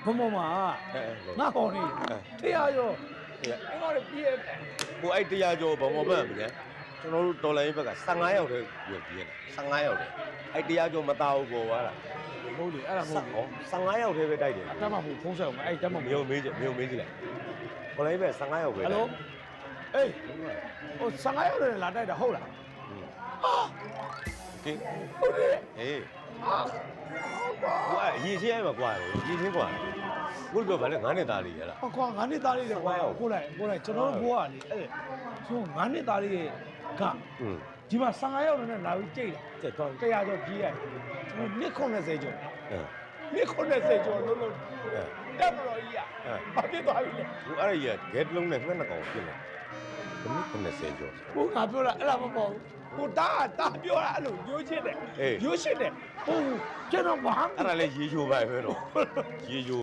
ဘုံဘုံမှာငါကောင်းနေတရားရောအဲ့ကောင်လည်းပြည့်ရဲ့ ကိုအဲ့တရားကျော်ဘောင်ဘောင်မှန်ပြီလေကျွန်တော်တို့တော်လိုင်းဘက်က15ယောက်တည်းပြည့်တယ်15ယောက်တည်းအဲ့တရားကျော်မသားဘူးပေါ်သွားတာ မဟုတ်လေအဲ့ဒါမဟုတ်ဘူး 15ယောက်တည်းပဲတိုက်တယ် အတက်မှမဟုတ်ဖုံးဆက်အောင်အဲ့တက်မှမဟုတ် မျိုးမေးကြမျိုးမေးကြည့်လိုက်တော်လိုင်းဘက်15ယောက်ပဲ ဟယ်လိုအေးဟို15ရောက်တယ်လာတိုက်တာဟုတ်လားဟာ ကင်း ဟုတ်တယ် ဟေး ဟာ ကိုအဲ့ရေချင်းအဲ့မှာကွာတယ်ရေချင်းကွာကိုပြောဗာလေ9နှစ်သားလေးရလား ဟောကွာ9နှစ်သားလေးလေကွာကိုလိုက်ကျွန်တော်တို့ဘိုးကလေအဲ့ဆို9နှစ်သားလေးရဲ့က อืม ဒီမှာ15ရောက်နဲ့လာပြီးကြိတ်တာ တဲ့တော့ တရားကျော်ကြီးရတယ်ကျွန်တော်290ကျော် အဲ 290ကျော်လုံးလုံး အဲ တက်မတော်ကြီးอ่ะဘာဖြစ်သွားပြီလဲ ကိုအဲ့ရဂက်တလုံးနဲ့ငှက်နှကောင်ပြစ်လိုက်ဘယ်90ကျော် ဟိုငါပြောတာအဲ့ဒါမပေါ့ဟိုတာပြောတာအဲ့လိုရိုးချစ်တယ်ရိုးချစ်တယ်ဟိုကျွန်တော်ဘာမှ အဲ့ဒါလေရေချိုပါပဲတော့ရေချို